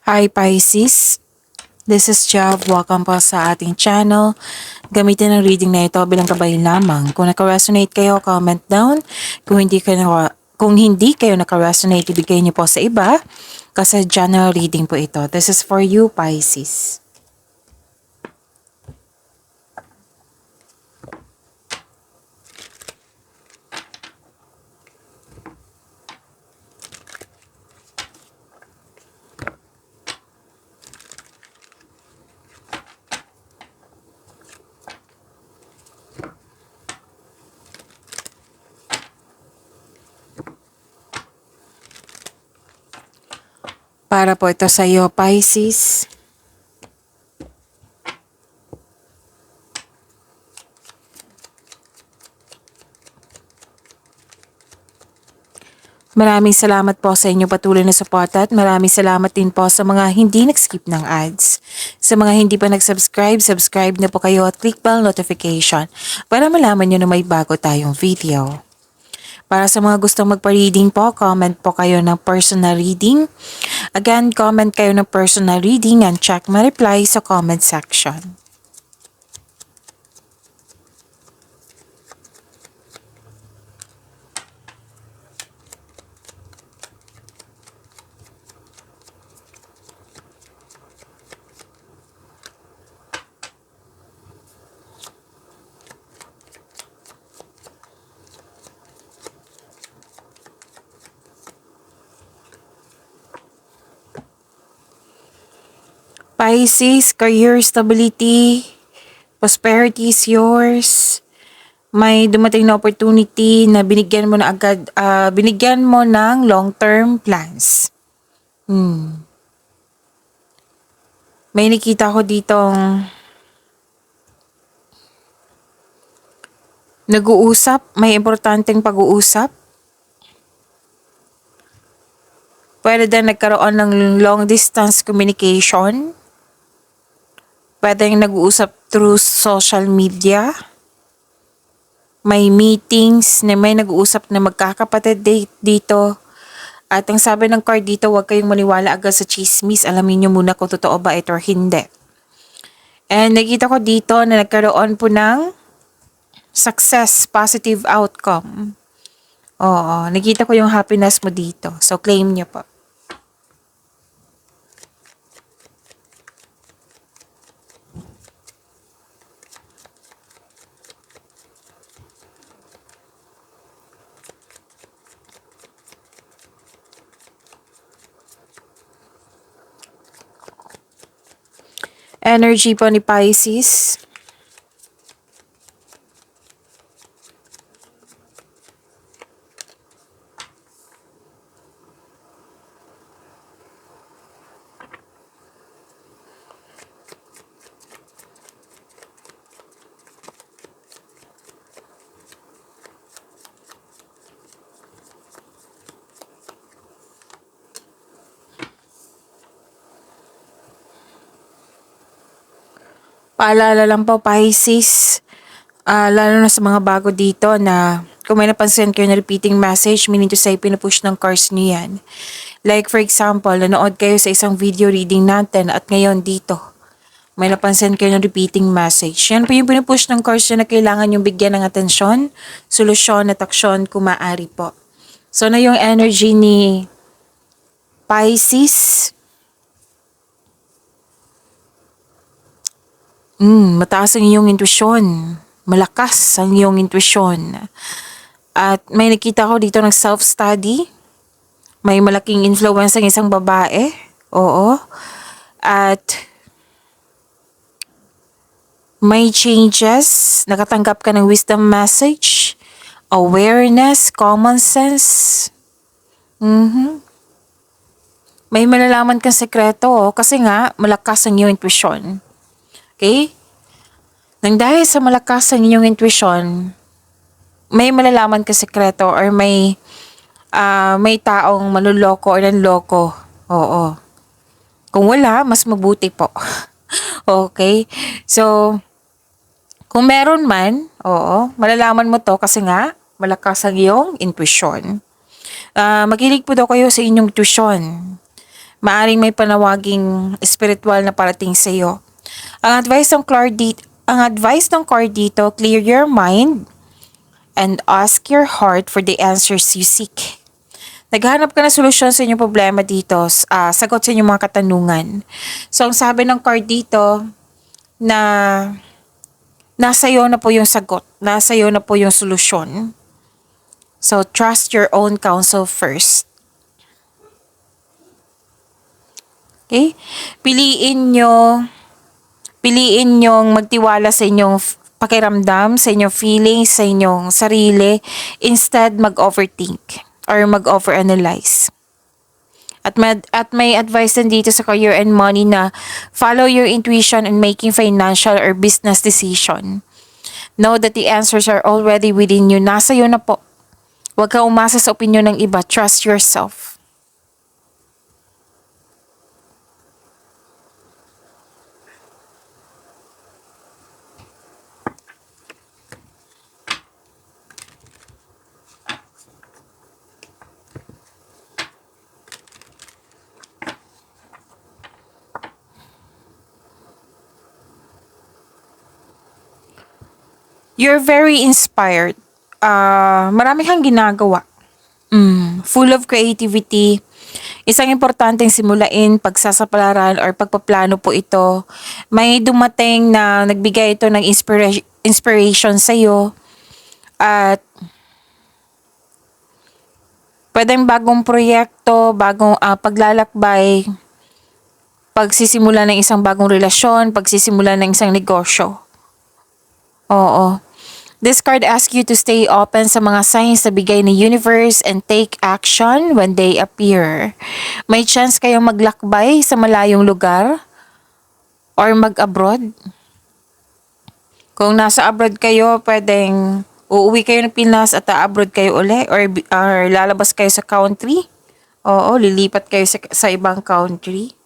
Hi Pisces, this is Jav. Welcome po sa ating channel. Gamitin ang reading na ito bilang gabay lamang. Kung naka-resonate kayo, comment down. Kung hindi kayo naka-resonate, ibigay niyo po sa iba. Kasi general reading po ito. This is for you, Pisces. Para po ito sa iyo, Pisces. Maraming salamat po sa inyo patuloy na suporta at maraming salamat din po sa mga hindi nag-skip ng ads. Sa mga hindi pa nag-subscribe, subscribe na po kayo at click bell notification para malaman nyo na may bago tayong video. Para sa mga gustong magpa-reading po, comment po kayo ng personal reading. Again, comment kayo ng personal reading and check my reply sa comment section. Pisces, career stability, prosperity is yours. May dumating na opportunity na binigyan mo na agad, binigyan mo ng long-term plans. May nakita ko ditong nag-uusap, may importanteng pag-uusap. Pwede din nagkaroon ng long distance communication. Pwede nag-uusap through social media. May meetings na may nag-uusap na magkakapatid dito. At ang sabi ng card dito, huwag kayong maniwala agad sa chismis. Alamin nyo muna kung totoo ba ito or hindi. And nakita ko dito na nagkaroon po ng success, positive outcome. Oo, nakita ko yung happiness mo dito. So claim nyo po. Energy po ni Pisces. Paalala lang po, Pisces, lalo na sa mga bago dito na kung may napansin kayo na repeating message, meaning to say, pinupush ng cards niyo yan. Like for example, nanood kayo sa isang video reading natin at ngayon dito, may napansin kayo ng repeating message. Yan po yung pinupush ng cards na kailangan yung bigyan ng atensyon, solusyon at aksyon kung maaari po. So na yung energy ni Pisces. Mataas ang iyong intuition. Malakas ang iyong intuition. At may nakita ko dito ng self-study. May malaking influence ang isang babae. Oo. At may changes. Nakatanggap ka ng wisdom message. Awareness, common sense. May malalaman kang sekreto. Kasi nga, malakas ang iyong intuition. Okay? Nang dahil sa malakas ang inyong intuition, may malalaman ka sekreto or may taong manloloko or nanloko. Oo. Kung wala, mas mabuti po. Okay? So, kung meron man, malalaman mo to kasi nga, malakas ang iyong intuition. Makinig po daw kayo sa inyong intuition. Maaring may panawaging spiritual na parating sa iyo. Ang advice ng card dito, clear your mind and ask your heart for the answers you seek. Naghahanap ka ng solusyon sa inyong problema dito, sagot sa inyong mga katanungan. So, ang sabi ng card dito, na nasa iyo na po yung sagot, nasa iyo na po yung solusyon. So, trust your own counsel first. Okay? Piliin nyong magtiwala sa inyong pakiramdam, sa inyong feelings, sa inyong sarili, instead mag-overthink or mag-overanalyze. At may advice din dito sa career and money na follow your intuition in making financial or business decision. Know that the answers are already within you. Nasa iyo na po. Huwag kang umasa sa opinion ng iba. Trust yourself. You're very inspired. Marami kang ginagawa. Full of creativity. Isang importanteng simulain, pagsasapalaran or pagpaplano po ito. May dumating na nagbigay ito ng inspiration sa iyo. At pwedeng bagong proyekto, bagong paglalakbay, pagsisimula ng isang bagong relasyon, pagsisimula ng isang negosyo. Oo. This card asks you to stay open sa mga signs na bigay ng universe and take action when they appear. May chance kayong maglakbay sa malayong lugar or mag-abroad. Kung nasa abroad kayo, pwedeng uuwi kayo ng Pinas at abroad kayo uli or lalabas kayo sa country. Oo, lilipat kayo sa ibang country.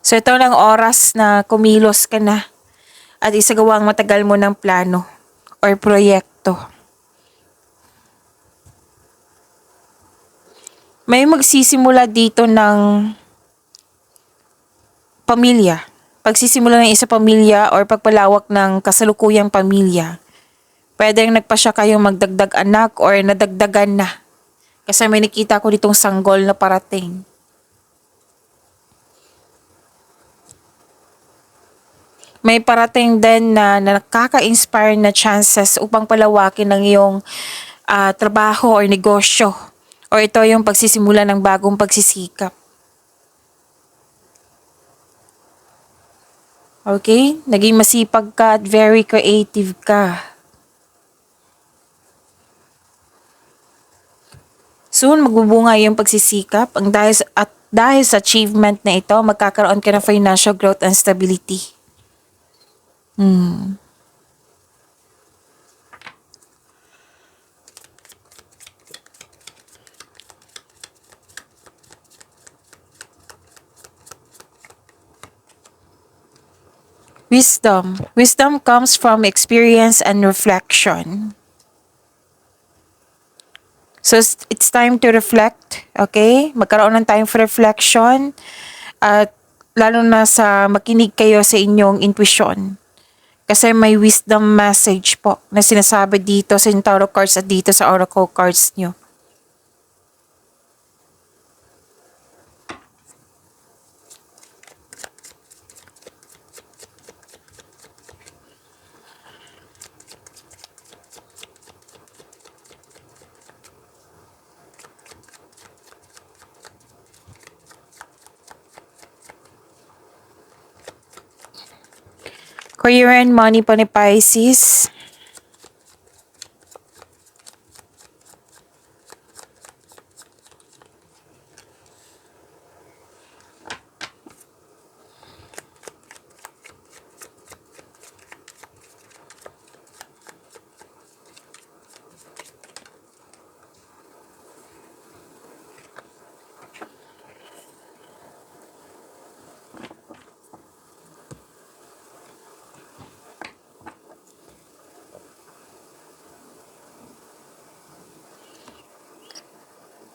So ito lang oras na kumilos ka na at isagawa ang matagal mo ng plano or proyekto. May magsisimula dito ng pamilya. Pagsisimula ng isa pamilya or pagpalawak ng kasalukuyang pamilya. Pwedeng nagpasya kayong magdagdag anak or nadagdagan na. Kasi may nakita ko ditong sanggol na parating. May parating din na nakaka-inspire na chances upang palawakin ng iyong trabaho or negosyo. O ito yung pagsisimula ng bagong pagsisikap. Okay? Naging masipag ka at very creative ka. Soon, magbubunga yung pagsisikap. Dahil sa achievement na ito, magkakaroon ka ng financial growth and stability. Wisdom. Wisdom comes from experience and reflection. So, it's time to reflect, okay? Magkaroon ng time for reflection at lalo na sa makinig kayo sa inyong intuition. Kasi may wisdom message po na sinasabi dito sa tarot cards at dito sa oracle cards nyo. Career and money po ni Pisces.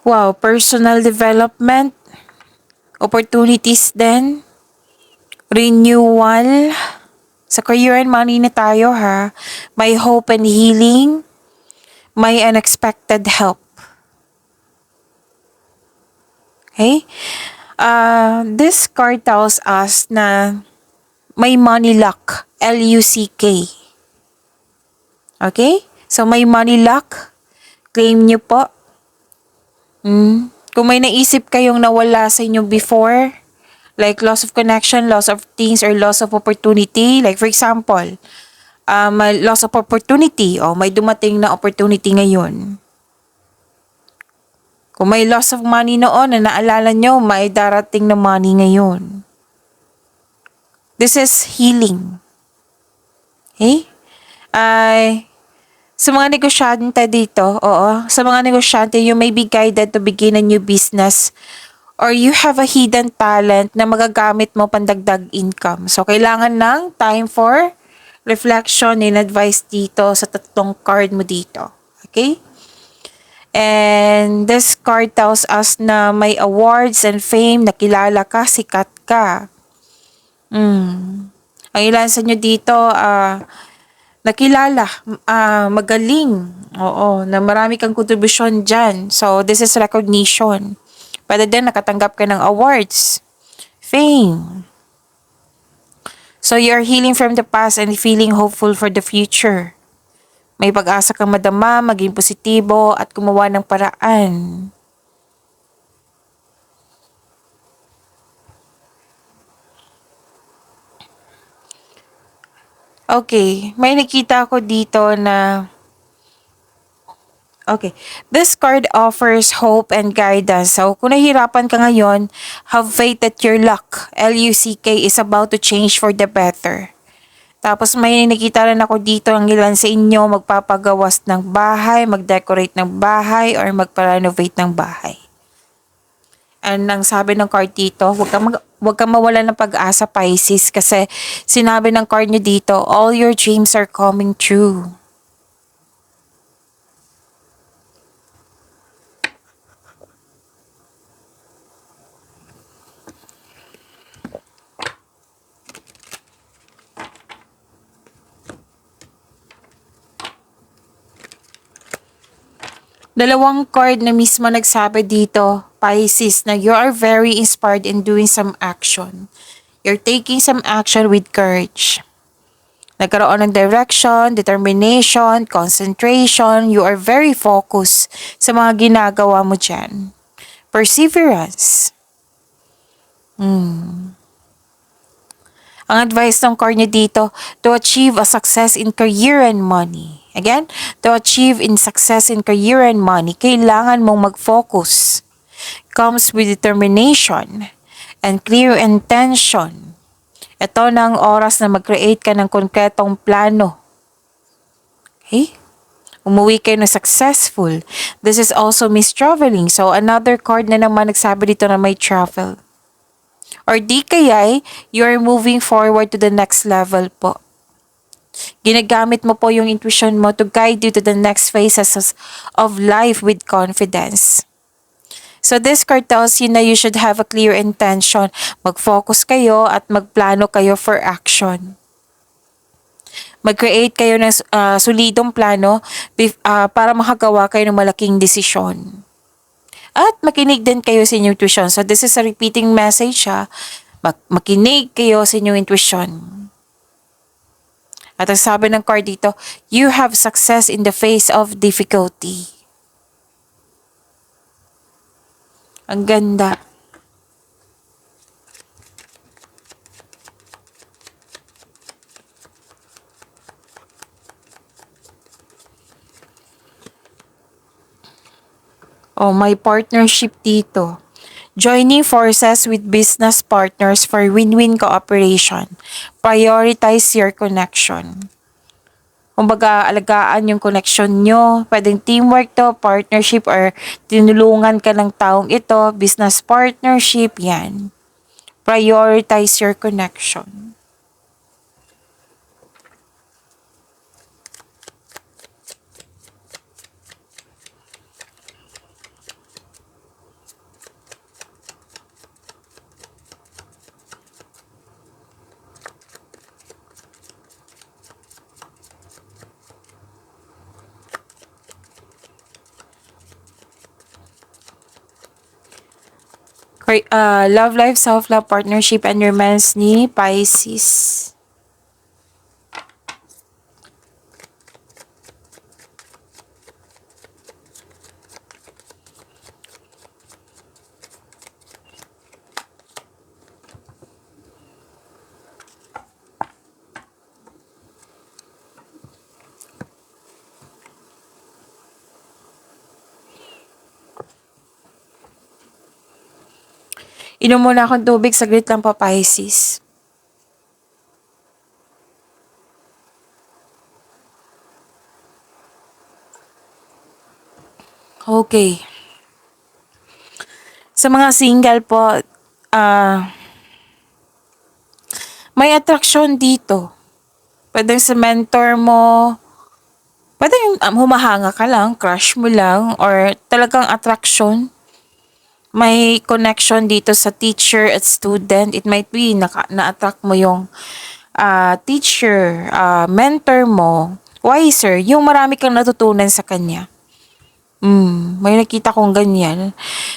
Wow, personal development, opportunities din, renewal. Sa career and money na tayo ha. May hope and healing, may unexpected help. Okay? This card tells us na may money luck, L-U-C-K. Okay? So may money luck, claim nyo po. Kung may naisip kayong nawala sa inyo before, like loss of connection, loss of things, or loss of opportunity, like for example, may loss of opportunity o may dumating na opportunity ngayon. Kung may loss of money noon na naalala nyo, may darating na money ngayon. This is healing. Okay? Sa mga negosyante dito, sa mga negosyante, you may be guided to begin a new business or you have a hidden talent na magagamit mo pandagdag income. So, kailangan ng time for reflection and advice dito sa tatlong card mo dito. Okay? And this card tells us na may awards and fame, nakilala ka, sikat ka. Ang ilan sa inyo dito, nakilala, magaling, na marami kang kontribusyon dyan. So, this is recognition. Pwede din nakatanggap ka ng awards, fame. So, you're healing from the past and feeling hopeful for the future. May pag-asa kang madama, maging positibo, at gumawa ng paraan. Okay, may nakita ko dito na okay, this card offers hope and guidance. So, kung nahihirapan ka ngayon, have faith that your luck, L-U-C-K, is about to change for the better. Tapos may nakita rin ako dito ang ilan sa inyo magpapagawas ng bahay, mag-decorate ng bahay, or magpa-renovate ng bahay. And ang sabi ng card dito, huwag kang mawala ng pag-asa, Pisces, kasi sinabi ng card nyo dito, all your dreams are coming true. Dalawang card na mismo nagsabi dito, Pisces, na you are very inspired in doing some action. You're taking some action with courage. Nagkaroon ng direction, determination, concentration. You are very focused sa mga ginagawa mo dyan. Perseverance. Ang advice ng card niya dito, to achieve a success in career and money. Again, to achieve in success in career and money, kailangan mong mag-focus. Comes with determination and clear intention. Ito na ang oras na mag-create ka ng konkretong plano. Okay? Umuwi kayo na successful. This is also Miss Traveling. So, another card na naman nagsabi dito na may travel. Or di kaya'y you're moving forward to the next level po. Ginagamit mo po yung intuition mo to guide you to the next phases of life with confidence. So this card tells you na you should have a clear intention. Mag-focus kayo at magplano kayo for action. Mag-create kayo ng solidong plano para makagawa kayo ng malaking desisyon. At makinig din kayo sa inyong intuition. So this is a repeating message ha. Makinig kayo sa inyong intuition. At ang sabi ng card dito, you have success in the face of difficulty. Ang ganda. Oh, may partnership dito. Joining forces with business partners for win-win cooperation. Prioritize your connection. Kumbaga, alagaan yung connection nyo. Pwedeng teamwork to, partnership, or tinulungan ka ng taong ito, business partnership, yan. Prioritize your connection. Love life, self-love, partnership, and romance ni Pisces. Inom muna akong tubig, saglit lang po, Pisces. Okay. Sa mga single po, may attraction dito. Pwede sa mentor mo, pwede humahanga ka lang, crush mo lang, or talagang attraction. May connection dito sa teacher at student. It might be na-attract mo yung teacher, mentor mo, wiser, yung marami kang natutunan sa kanya. May nakita kong ganyan.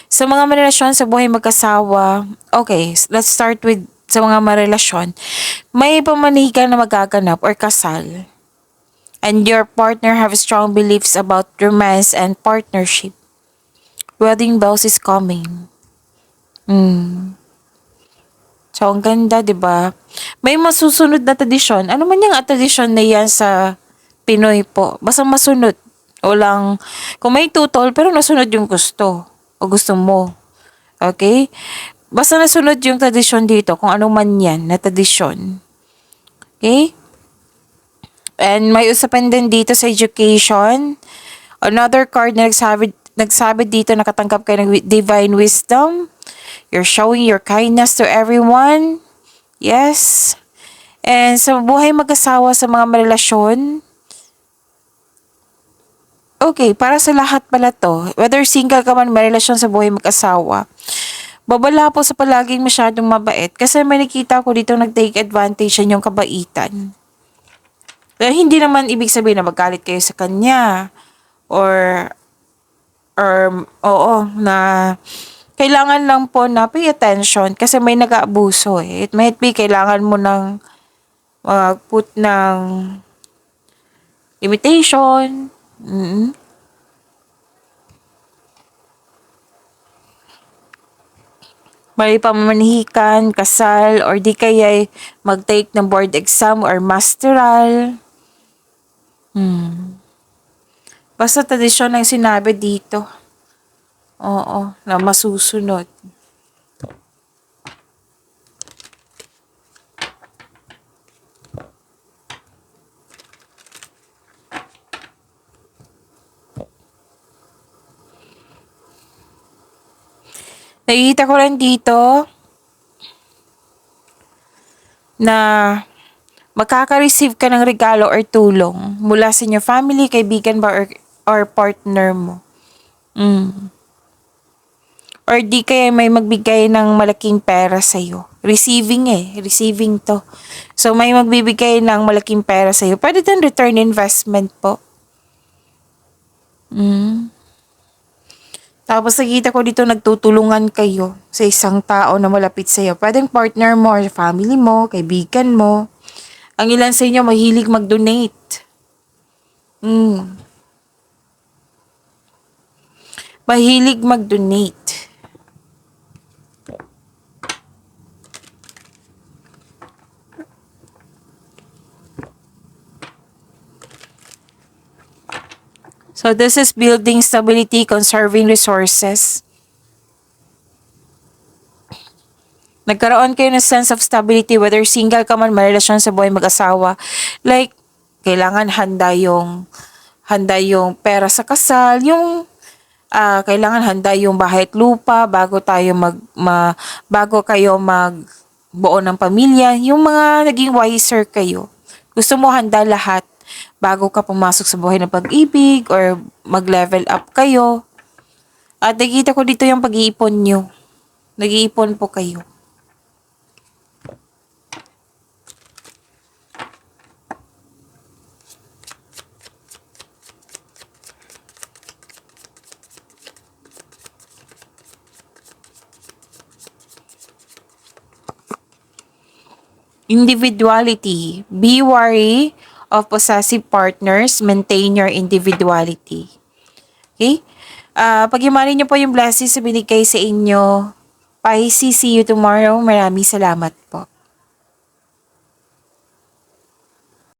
Sa mga marelasyon sa buhay mag-asawa, okay, let's start with sa mga marelasyon. May pamanigan na magaganap or kasal. And your partner have strong beliefs about romance and partnership. Wedding bells is coming. So, ang ganda, di ba? May masusunod na tradisyon. Ano man yung tradisyon na yan sa Pinoy po? Basta masunod. Walang, kung may tutol, pero nasunod yung gusto. O gusto mo. Okay? Basta nasunod yung tradisyon dito, kung ano man yan na tradisyon. Okay? And may usapan din dito sa education. Another card na nagsabi dito nakatanggap kayo ng divine wisdom. You're showing your kindness to everyone. Yes. And sa buhay mag-asawa sa mga relasyon, okay, para sa lahat pala to, whether single ka man, may relasyon sa buhay mag-asawa, babala po sa palaging masyadong mabait kasi may nakita ko dito nag-take advantage yung kabaitan. Dahil hindi naman ibig sabihin na magalit kayo sa kanya or oo, na kailangan lang po na pay attention kasi may nag-aabuso eh. It might be kailangan mo ng put ng limitation. May pamamanihikan, kasal, or di kaya mag-take ng board exam or masteral. Basta tradisyon ang sinabi dito. Oo, na masusunod. Nakikita ko rin dito na makaka-receive ka ng regalo or tulong mula sa inyong family, kaibigan ba, or partner mo. Or di kaya may magbigay ng malaking pera sa'yo. Receiving to. So, may magbibigay ng malaking pera sa'yo. Pwede din return investment po. Tapos nakita ko dito nagtutulungan kayo sa isang tao na malapit sa'yo. Pwedeng partner mo or family mo, kaibigan mo. Ang ilan sa inyo mahilig mag-donate. Mahilig mag-donate. So this is building stability, conserving resources. Nagkaroon kayo ng sense of stability, whether single ka man, may relasyon sa buhay mag-asawa. Like, kailangan handa yung pera sa kasal, yung kailangan handa yung bahay at lupa bago bago kayo magbuo ng pamilya, yung mga naging wiser kayo. Gusto mo handa lahat bago ka pumasok sa buhay ng pag-ibig or mag-level up kayo. At nakikita ko dito yung pag-iipon nyo. Nag-iipon po kayo. Individuality. Be wary of possessive partners. Maintain your individuality. Okay? Pag-imanin niyo po yung blessings na binigay sa inyo. Pisces, see you tomorrow. Maraming salamat po.